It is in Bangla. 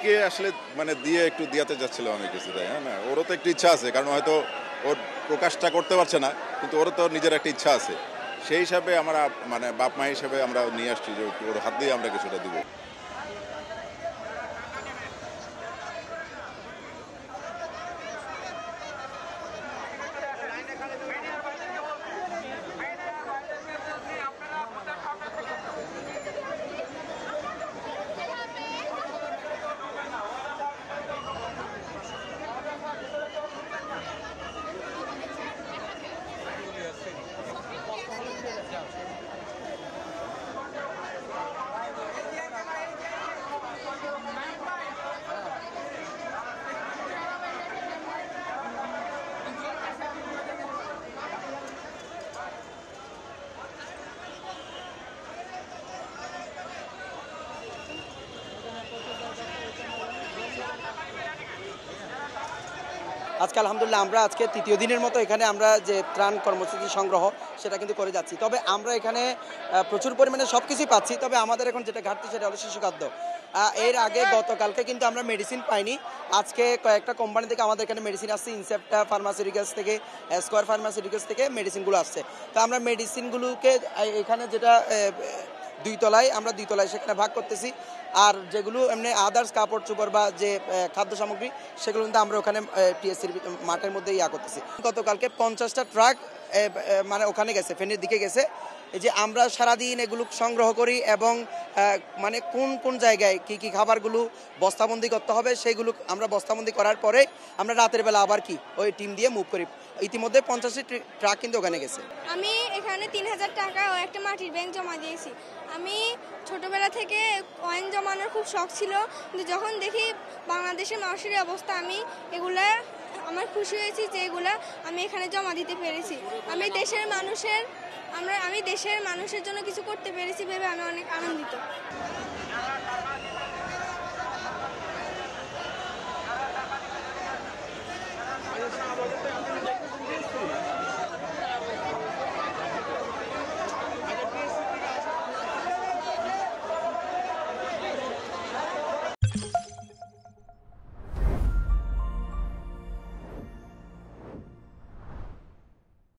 ওকে আসলে মানে দিয়ে একটু দিয়াতে যাচ্ছিলাম আমি কিছু, তাই হ্যাঁ না, ওরও তো একটু ইচ্ছা আছে, কারণ হয়তো ওর প্রকাশটা করতে পারছে না, কিন্তু ওরও তো নিজের একটা ইচ্ছা আছে। সেই হিসাবে আমরা মানে বাপ মা হিসেবে আমরা নিয়ে আসছি যে ওর হাত দিয়ে আমরা কিছুটা দিব। আজকে আলহামদুলিল্লাহ আমরা আজকে তৃতীয় দিনের মতো এখানে আমরা যে ত্রাণ কর্মসূচি সংগ্রহ সেটা কিন্তু করে যাচ্ছি। তবে আমরা এখানে প্রচুর পরিমাণে সব কিছুই পাচ্ছি, তবে আমাদের এখন যেটা ঘাটতি সেটা হলো শিশু খাদ্য। এর আগে গতকালকে কিন্তু আমরা মেডিসিন পাইনি, আজকে কয়েকটা কোম্পানি থেকে আমাদের এখানে মেডিসিন আসছে, ইনসেপ্টা ফার্মাসিউটিক্যালস থেকে, স্কোয়ার ফার্মাসিউটিক্যালস থেকে মেডিসিনগুলো আসছে। তো আমরা মেডিসিনগুলোকে এখানে যেটা দুইতলায়, আমরা দুইতলায় সেখানে ভাগ করতেছি, আর যেগুলো এমনি আদার্স কাপড় চোপড় বা যে খাদ্য সামগ্রী সেগুলো কিন্তু আমরা ওখানে টিএসসির মাঠের মধ্যে করতেছি। গতকালকে 50টা ট্রাক মানে ওখানে গেছে, ফেনীর দিকে গেছে। এই যে আমরা সারাদিন এগুলো সংগ্রহ করি এবং মানে কোন কোন জায়গায় কি কি খাবারগুলো বস্তাবন্দি করতে হবে সেইগুলো আমরা বস্তাবন্দি করার পরে আমরা রাতের বেলা আবার কি ওই টিম দিয়ে মুভ করি। ইতিমধ্যে 50টি ট্রাক কিন্তু ওখানে গেছে। আমি এখানে 3000 টাকা ও একটা মাটির ব্যাংক জমা দিয়েছি। আমি ছোটবেলা থেকে কয়েন জমানোর খুব শখ ছিল, কিন্তু যখন দেখি বাংলাদেশের মানুষের অবস্থা, আমি এগুলা আমার খুশি হয়েছি যে এগুলা আমি এখানে জমা দিতে পেরেছি। আমি দেশের মানুষের জন্য কিছু করতে পেরেছি ভেবে আমি অনেক আনন্দিত।